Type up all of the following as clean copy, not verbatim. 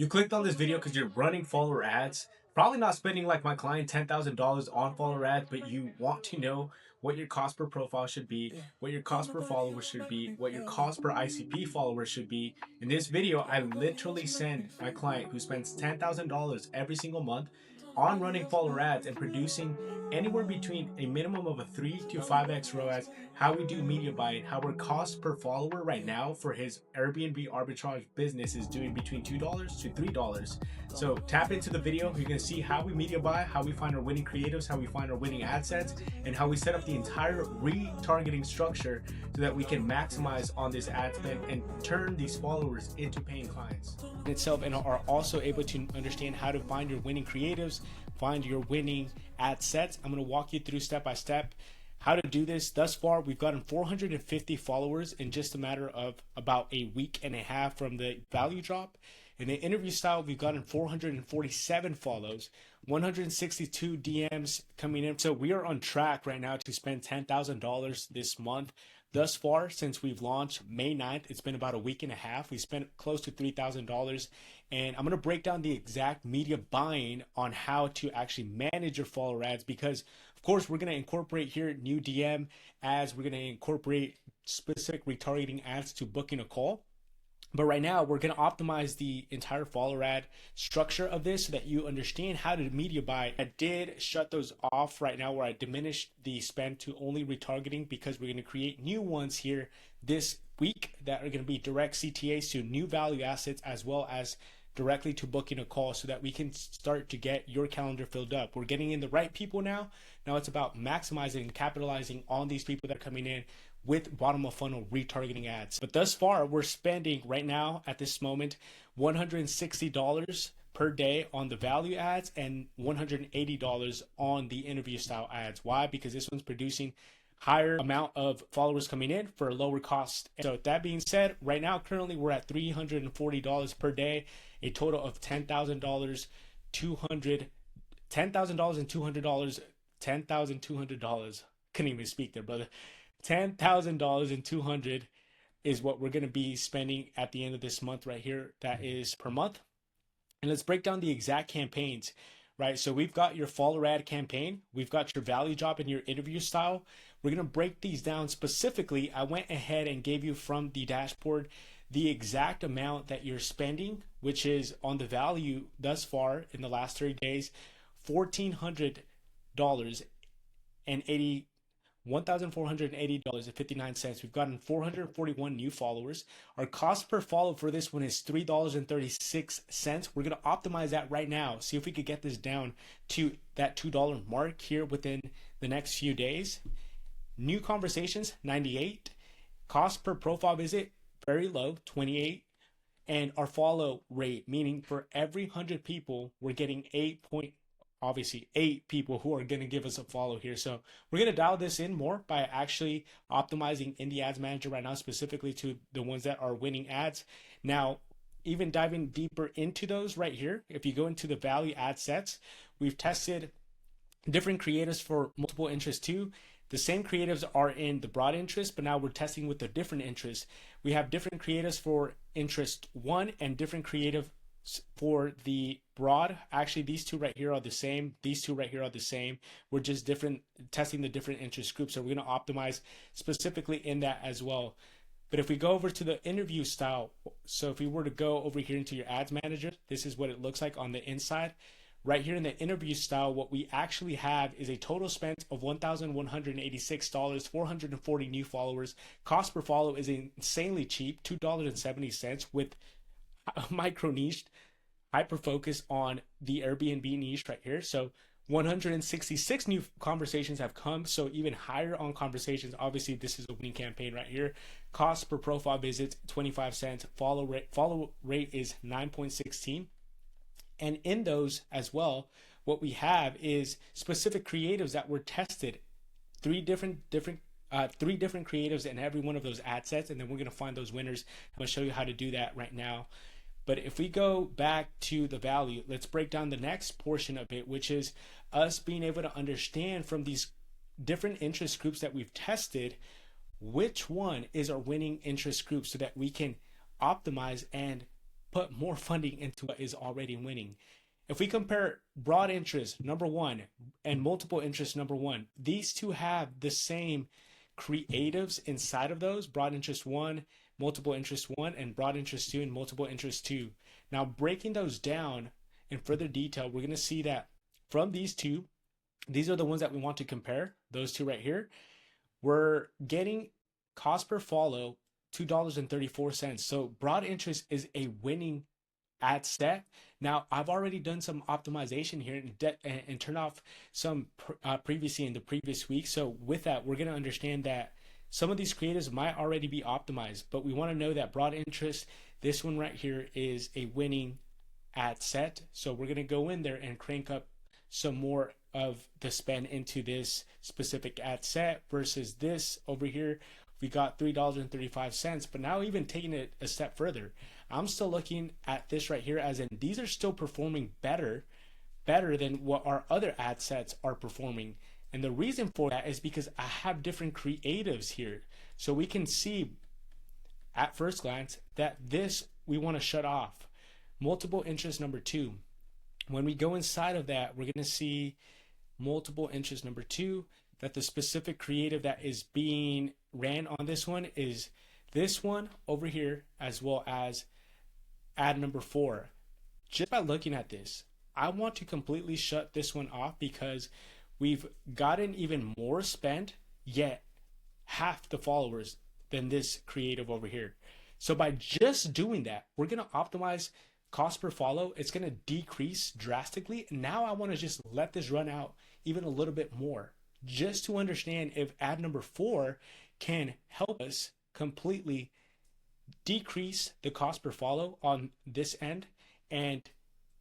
You clicked on this video because you're running follower ads, probably not spending like my client $10,000 on follower ads, but you want to know what your cost per profile should be, what your cost per follower should be, what your cost per ICP follower should be. In this video, I literally send my client who spends $10,000 every single month on running follower ads and producing anywhere between a minimum of a 3 to 5x ROAS, how we do media buying, how our cost per follower right now for his Airbnb arbitrage business is doing between $2 to $3. So tap into the video. You're gonna see how we media buy, how we find our winning creatives, how we find our winning ad sets, and how we set up the entire retargeting structure so that we can maximize on this ad spend and turn these followers into paying clients itself, and are also able to understand how to find your winning creatives, find your winning ad sets. I'm going to walk you through step by step how to do this. Thus far, we've gotten 450 followers in just a matter of about a week and a half from the value drop. In the interview style, we've gotten 447 follows, 162 DMs coming in. So we are on track right now to spend $10,000 this month. Thus far, since we've launched May 9th, it's been about a week and a half. We spent close to $3,000. And I'm going to break down the exact media buying on how to actually manage your follower ads, because of course we're going to incorporate here new DM ads. We're going to incorporate specific retargeting ads to booking a call. But right now, we're going to optimize the entire follower ad structure of this so that you understand how to media buy. I did shut those off right now where I diminished the spend to only retargeting, because we're going to create new ones here this week that are going to be direct CTAs to new value assets, as well as directly to booking a call, so that we can start to get your calendar filled up. We're getting in the right people now. Now it's about maximizing and capitalizing on these people that are coming in with bottom of funnel retargeting ads. But thus far, we're spending right now at this moment $160 per day on the value ads and $180 on the interview style ads. Why? Because this one's producing higher amount of followers coming in for a lower cost. So that being said, right now currently we're at $340 per day, a total of $10,000, $10,200. Couldn't even speak there, brother. $10,200 is what we're going to be spending at the end of this month right here. That is per month. And let's break down the exact campaigns, right? So we've got your follower ad campaign. We've got your value drop and your interview style. We're going to break these down specifically. I went ahead and gave you from the dashboard the exact amount that you're spending, which is on the value thus far in the last 30 days, $1,480.59. We've gotten 441 new followers. Our cost per follow for this one is $3.36. We're going to optimize that right now. See if we could get this down to that $2 mark here within the next few days. New conversations, 98. Cost per profile visit, very low, 28. And our follow rate, meaning for every 100 people, we're getting 8 people who are going to give us a follow here. So we're going to dial this in more by actually optimizing in the ads manager right now, specifically to the ones that are winning ads. Now, even diving deeper into those right here, if you go into the value ad sets, we've tested different creatives for multiple interests too. The same creatives are in the broad interest, but now we're testing with the different interests. We have different creatives for interest 1 and different creative for the broad. Actually, these two right here are the same. These two right here are the same. We're just testing the different interest groups. So we're going to optimize specifically in that as well. But if we go over to the interview style, so if we were to go over here into your ads manager, this is what it looks like on the inside. Right here in the interview style, what we actually have is a total spend of $1,186, 440 new followers. Cost per follow is insanely cheap, $2.70, with a micro niche, hyper focus on the Airbnb niche right here. So 166 new conversations have come, so even higher on conversations. Obviously, this is a winning campaign right here. Cost per profile visit, 25 cents. Follow rate is 9.16. And in those as well, what we have is specific creatives that were tested. Three different creatives in every one of those ad sets, and then we're going to find those winners. I'm going to show you how to do that right now. But if we go back to the value, let's break down the next portion of it, which is us being able to understand from these different interest groups that we've tested, which one is our winning interest group, so that we can optimize and put more funding into what is already winning. If we compare broad interest number one and multiple interest number one, these two have the same creatives inside of those: broad interest one, multiple interest one, and broad interest two and multiple interest two. Now, breaking those down in further detail, we're going to see that from these two, these are the ones that we want to compare, those two right here. We're getting cost per follow $2.34. So broad interest is a winning ad set. Now, I've already done some optimization here and turned off some previously in the previous week. So with that, we're going to understand that some of these creatives might already be optimized, but we want to know that broad interest, this one right here, is a winning ad set. So we're going to go in there and crank up some more of the spend into this specific ad set versus this over here. We got $3.35, but now even taking it a step further, I'm still looking at this right here as in these are still performing better than what our other ad sets are performing. And the reason for that is because I have different creatives here. So we can see at first glance that this we want to shut off. Multiple interest number two. When we go inside of that, we're going to see multiple interest number two, that the specific creative that is being ran on this one is this one over here, as well as ad number four. Just by looking at this, I want to completely shut this one off because we've gotten even more spend, yet half the followers than this creative over here. So by just doing that, we're going to optimize cost per follow. It's going to decrease drastically. Now I want to just let this run out even a little bit more, just to understand if ad number four can help us completely decrease the cost per follow on this end and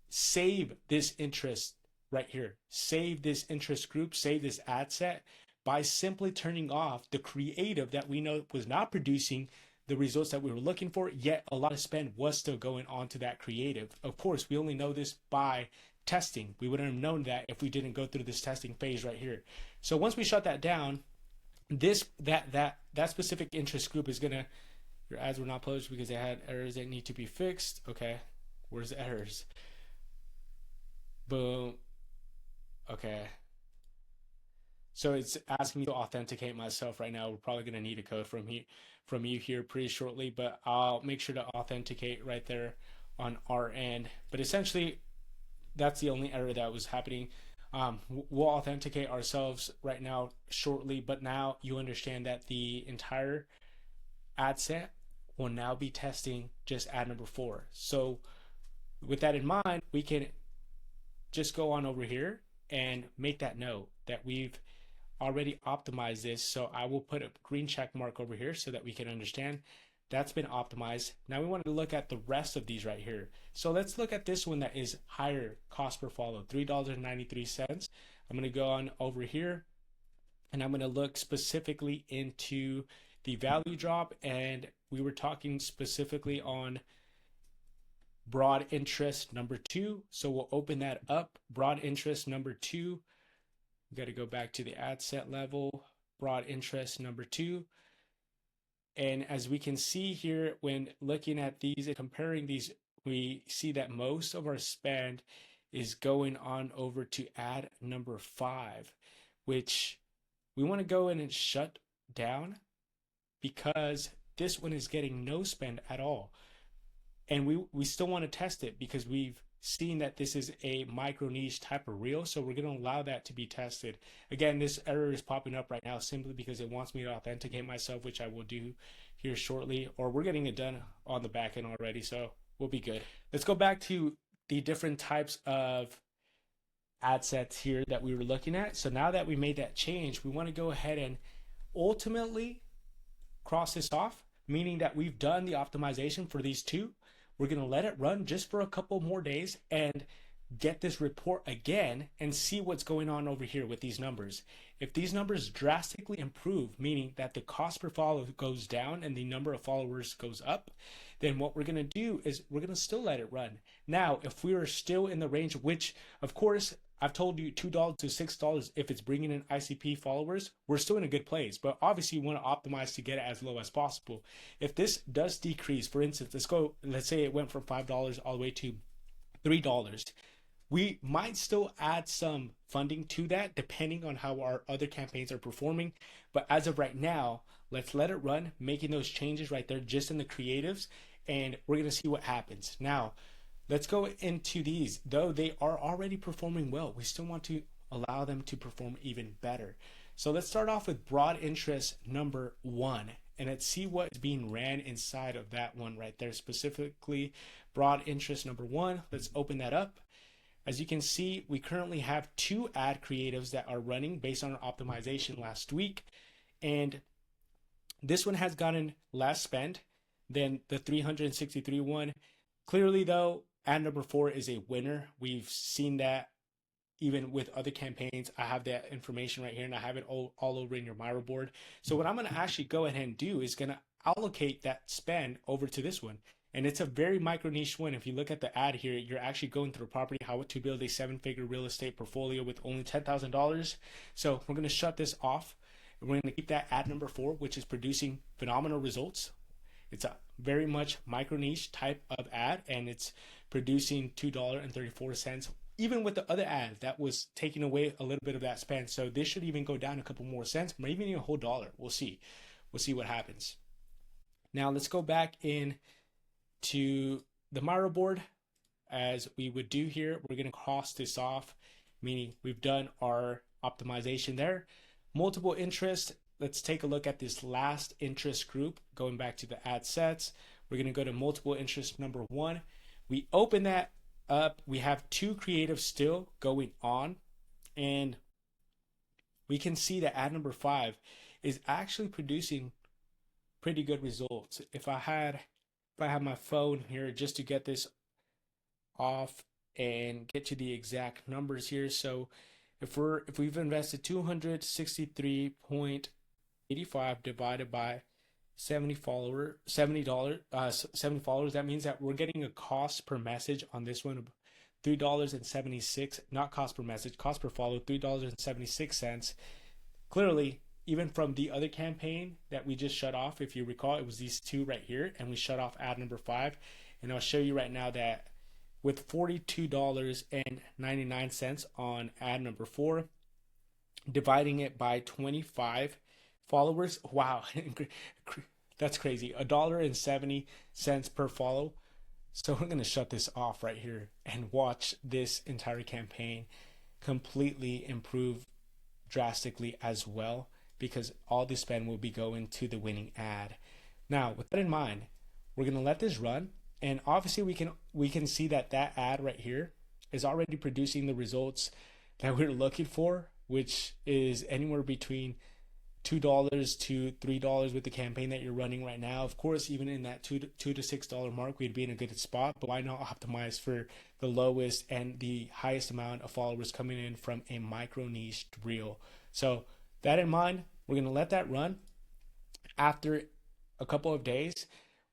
save this interest right here, save this interest group, save this ad set by simply turning off the creative that we know was not producing the results that we were looking for, yet a lot of spend was still going on to that creative. Of course, we only know this by testing. We wouldn't have known that if we didn't go through this testing phase right here. So once we shut that down, that specific interest group is gonna, your ads were not published because they had errors that need to be fixed. Okay, where's the errors? Boom. Okay. So it's asking me to authenticate myself right now. We're probably gonna need a code from you here pretty shortly, but I'll make sure to authenticate right there on our end. But essentially, that's the only error that was happening. We'll authenticate ourselves right now shortly, but now you understand that the entire ad set will now be testing just ad number four. So with that in mind, we can just go on over here and make that note that we've already optimized this. So I will put a green check mark over here so that we can understand that's been optimized. Now we want to look at the rest of these right here. So let's look at this one that is higher cost per follow, $3.93. I'm going to go on over here and I'm going to look specifically into the value drop, and we were talking specifically on broad interest number two. So we'll open that up. Broad interest number two. We got to go back to the ad set level. Broad interest number two. And as we can see here, when looking at these and comparing these, we see that most of our spend is going on over to ad number five, which we want to go in and shut down because this one is getting no spend at all. And we still want to test it because we've seen that this is a micro niche type of reel. So we're going to allow that to be tested. Again, this error is popping up right now simply because it wants me to authenticate myself, which I will do here shortly, or we're getting it done on the back end already. So we'll be good. Let's go back to the different types of ad sets here that we were looking at. So now that we made that change, we want to go ahead and ultimately cross this off, meaning that we've done the optimization for these two. We're going to let it run just for a couple more days and get this report again and see what's going on over here with these numbers. If these numbers drastically improve, meaning that the cost per follow goes down and the number of followers goes up, then what we're going to do is we're going to still let it run. Now, if we are still in the range, which of course I've told you $2 to $6. If it's bringing in ICP followers, we're still in a good place. But obviously, you want to optimize to get it as low as possible. If this does decrease, for instance, let's say it went from $5 all the way to $3. We might still add some funding to that depending on how our other campaigns are performing. But as of right now, let's let it run, making those changes right there just in the creatives, and we're going to see what happens. Now, let's go into these. Though they are already performing well, we still want to allow them to perform even better. So let's start off with broad interest number 1, and let's see what is being ran inside of that one right there. Specifically, broad interest number 1. Let's open that up. As you can see, we currently have 2 ad creatives that are running based on our optimization last week. And this one has gotten less spend than the 363 one. Clearly, though, ad number 4 is a winner. We've seen that even with other campaigns. I have that information right here, and I have it all over in your Miro board. So what I'm going to actually go ahead and do is going to allocate that spend over to this one. And it's a very micro niche one. If you look at the ad here, you're actually going through a property, how to build a 7-figure real estate portfolio with only $10,000. So we're going to shut this off. We're going to keep that ad number 4, which is producing phenomenal results. It's a very much micro niche type of ad, and it's producing $2.34. Even with the other ad that was taking away a little bit of that spend. So this should even go down a couple more cents, maybe even a whole dollar. We'll see. We'll see what happens. Now let's go back in to the Miro board. As we would do here, we're going to cross this off, meaning we've done our optimization there. Multiple interest. Let's take a look at this last interest group. Going back to the ad sets, we're going to go to multiple interest number 1. We open that up. We have 2 creatives still going on, and we can see that ad number 5 is actually producing pretty good results. If I had my phone here just to get this off and get to the exact numbers here. So if we've invested $263.85 divided by 70 followers, that means that we're getting a cost per message on this one of $3.76, not cost per message, cost per follow, $3.76. Clearly, even from the other campaign that we just shut off, if you recall, it was these 2 right here, and we shut off ad number 5. And I'll show you right now that with $42.99 on ad number 4, dividing it by 25 followers, wow, that's crazy. $1.70 per follow. So we're going to shut this off right here and watch this entire campaign completely improve drastically as well, because all the spend will be going to the winning ad. Now, with that in mind, we're going to let this run, and obviously we can see that ad right here is already producing the results that we're looking for, which is anywhere between $2 to $3 with the campaign that you're running right now. Of course, even in that $2 to $6 mark, we'd be in a good spot, but why not optimize for the lowest and the highest amount of followers coming in from a micro niche reel? So that in mind, we're going to let that run. After a couple of days,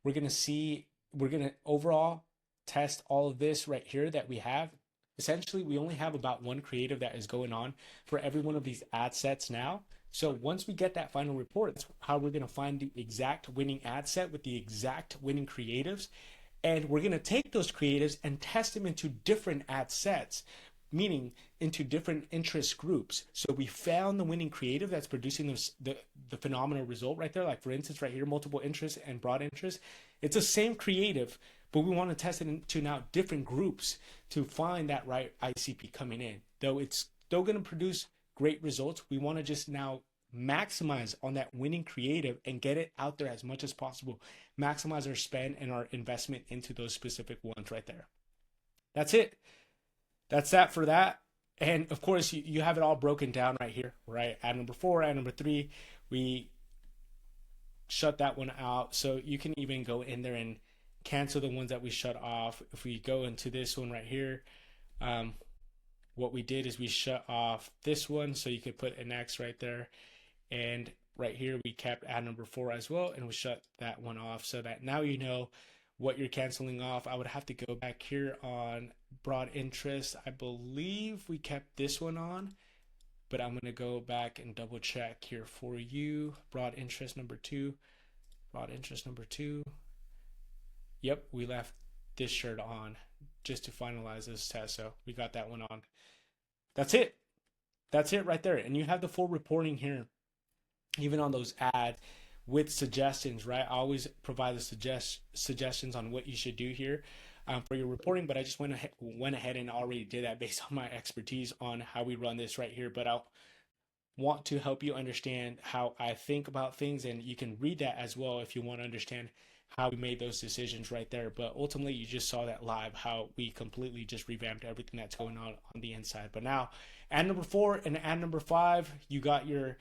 we're going to overall test all of this right here that we have. Essentially, we only have about 1 creative that is going on for every one of these ad sets now. So once we get that final report, that's how we're going to find the exact winning ad set with the exact winning creatives. And we're going to take those creatives and test them into different ad sets, meaning into different interest groups. So we found the winning creative that's producing the phenomenal result right there. Like for instance, right here, multiple interest and broad interest. It's the same creative, but we want to test it into now different groups to find that right ICP coming in. Though it's still going to produce great results, we want to just now maximize on that winning creative and get it out there as much as possible. Maximize our spend and our investment into those specific ones right there. That's it. That's that for that. And of course, you have it all broken down right here, right? Ad number 4, ad number 3, we shut that one out. So you can even go in there and cancel the ones that we shut off. If we go into this one right here, what we did is we shut off this one. So you could put an X right there. And right here, we kept ad number 4 as well. And we shut that one off so that now you know what you're canceling off. I would have to go back here on broad interest. I believe we kept this one on, but I'm going to go back and double check here for you. Broad interest number 2. Broad interest number 2. Yep, we left this shirt on just to finalize this test. So we got that one on. That's it. That's it right there. And you have the full reporting here, even on those ads with suggestions, right? I always provide the suggestions on what you should do here for your reporting, but I just went ahead and already did that based on my expertise on how we run this right here. But I'll want to help you understand how I think about things, and you can read that as well if you want to understand how we made those decisions right there. But ultimately, you just saw that live, how we completely just revamped everything that's going on the inside. But now, ad number 4 and ad number 5, you got your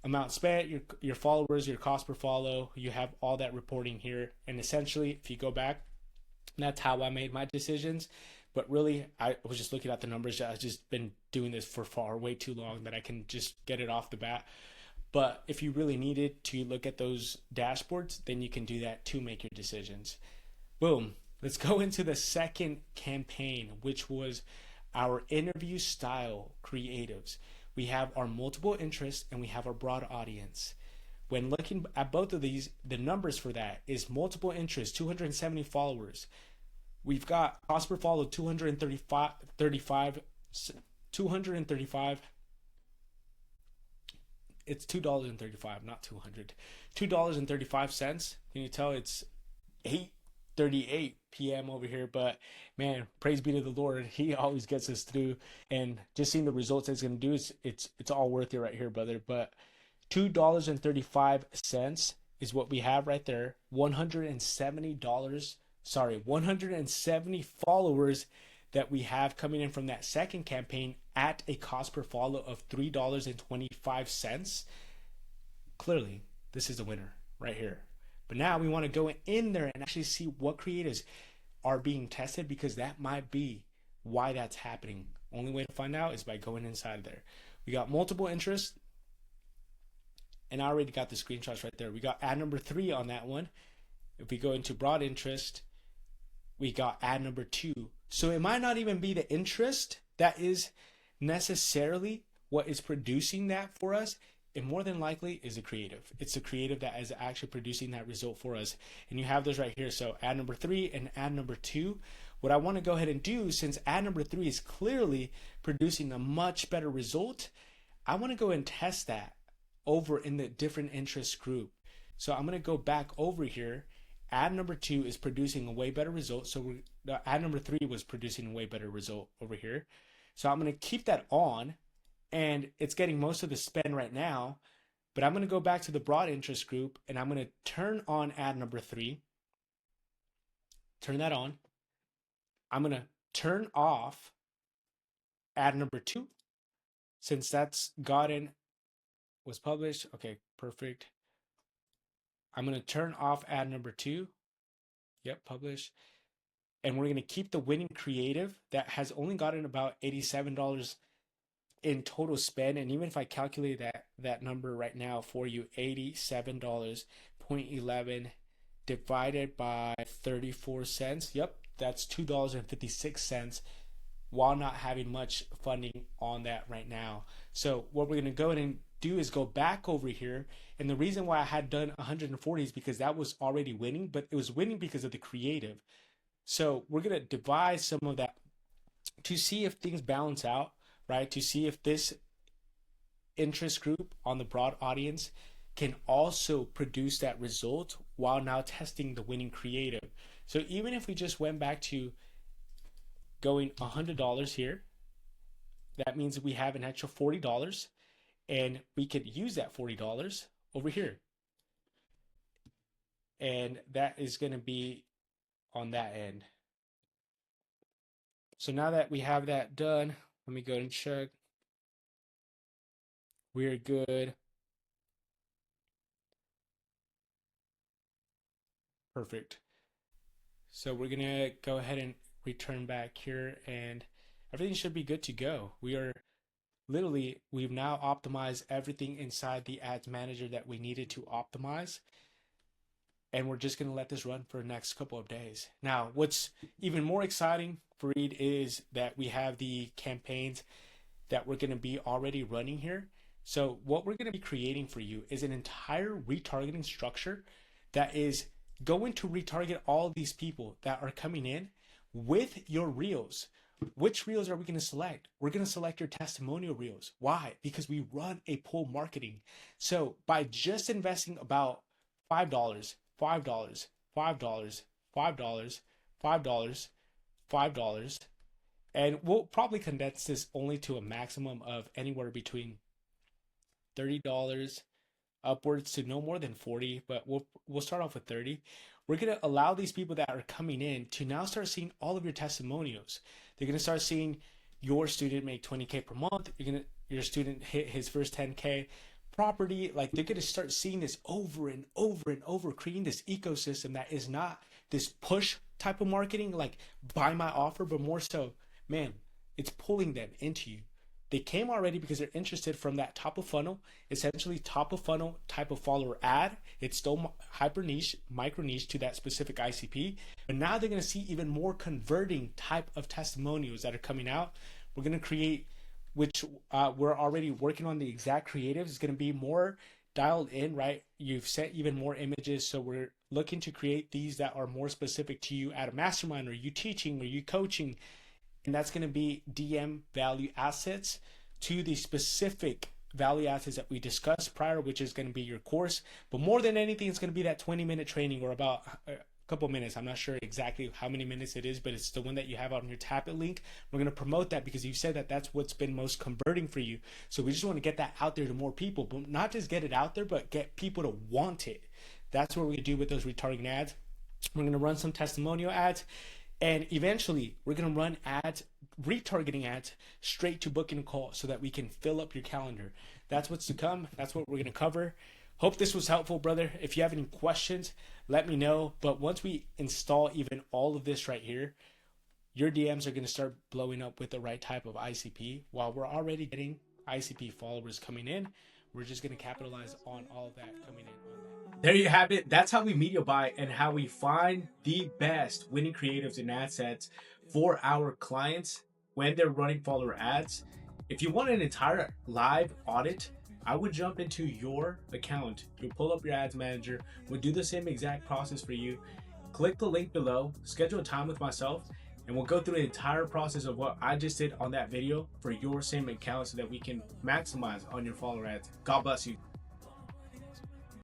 amount spent, your followers, your cost per follow. You have all that reporting here. And essentially, if you go back, that's how I made my decisions. But really, I was just looking at the numbers. I've just been doing this for way too long that I can just get it off the bat. But if you really needed to look at those dashboards, then you can do that to make your decisions. Boom. Let's go into the second campaign, which was our interview style creatives. We have our multiple interests and we have our broad audience. When looking at both of these, the numbers for that is multiple interests, 270 followers. We've got cost per follow 235. It's $2.35, not 200. $2.35. Can you tell it's 8:38 p.m. over here? But man, praise be to the Lord. He always gets us through, and just seeing the results it's going to do is it's all worth it right here, brother. But $2.35 is what we have right there. $170 followers that we have coming in from that second campaign at a cost per follow of $3.25. Clearly, this is a winner right here. But now we want to go in there and actually see what creatives are being tested, because that might be why that's happening. Only way to find out is by going inside there. We got multiple interests, and I already got the screenshots right there. We got ad number 3 on that one. If we go into broad interest, we got ad number 2. So it might not even be the interest that is necessarily what is producing that for us. It more than likely is a creative. It's a creative that is actually producing that result for us. And you have those right here. So ad number 3 and ad number 2. What I want to go ahead and do, since ad number 3 is clearly producing a much better result, I want to go and test that over in the different interest group. So I'm going to go back over here. Ad number 2 is producing a way better result. So ad number 3 was producing a way better result over here. So I'm going to keep that on, and it's getting most of the spend right now. But I'm going to go back to the broad interest group, and I'm going to turn on ad number 3. Turn that on. I'm going to turn off ad number 2, since that's was published. Okay, perfect. I'm going to turn off ad number 2. Yep, publish. And we're going to keep the winning creative that has only gotten about $87 in total spend. And even if I calculate that number right now for you, $87.11 divided by 34 cents. Yep, that's $2.56 while not having much funding on that right now. So what we're going to go ahead and do is go back over here. And the reason why I had done 140 is because that was already winning, but it was winning because of the creative. So we're going to devise some of that to see if things balance out, right? To see if this interest group on the broad audience can also produce that result while now testing the winning creative. So even if we just went back to going $100 here, that means we have an extra $40, and we could use that $40 over here. And that is going to be on that end. So now that we have that done, let me go and check. We're good. Perfect. So we're going to go ahead and return back here, and everything should be good to go. We've now optimized everything inside the ads manager that we needed to optimize. and we're just going to let this run for the next couple of days. Now, what's even more exciting, Fareed, is that we have the campaigns that we're going to be already running here. So what we're going to be creating for you is an entire retargeting structure that is going to retarget all these people that are coming in with your reels. Which reels are we going to select? We're going to select your testimonial reels. Why? Because we run a pull marketing. So by just investing about $5, $5, $5, $5, $5, $5, and we'll probably condense this only to a maximum of anywhere between $30 upwards to no more than 40, but we'll start off with 30. We're going to allow these people that are coming in to now start seeing all of your testimonials. They're going to start seeing your student make 20K per month. Your student hit his first 10K property. Like, they're going to start seeing this over and over and over, creating this ecosystem that is not this push type of marketing, like buy my offer, but more so, man, it's pulling them into you. They came already because they're interested from that top of funnel, essentially top of funnel type of follower ad. It's still hyper niche, micro niche to that specific ICP. But now they're going to see even more converting type of testimonials that are coming out. We're going to create, which we're already working on the exact creatives. It's going to be more dialed in, right? You've sent even more images. So we're looking to create these that are more specific to you at a mastermind, or you teaching, or you coaching. And that's going to be DM value assets to the specific value assets that we discussed prior, which is going to be your course. But more than anything, it's going to be that 20-minute training, or about a couple minutes. I'm not sure exactly how many minutes it is, but it's the one that you have on your Tapit link. We're going to promote that because you said that that's what's been most converting for you. So we just want to get that out there to more people, but not just get it out there, but get people to want it. That's what we do with those retargeting ads. We're going to run some testimonial ads. And eventually, we're going to run ads, retargeting ads, straight to booking a call so that we can fill up your calendar. That's what's to come. That's what we're going to cover. Hope this was helpful, brother. If you have any questions, let me know. But once we install even all of this right here, your DMs are going to start blowing up with the right type of ICP. While we're already getting ICP followers coming in, we're just going to capitalize on all of that coming in. There you have it. That's how we media buy and how we find the best winning creatives and ad sets for our clients when they're running follower ads. If you want an entire live audit, I would jump into your account. You'll pull up your ads manager. We'll do the same exact process for you. Click the link below, schedule a time with myself, and we'll go through the entire process of what I just did on that video for your same account so that we can maximize on your follower ads. God bless you.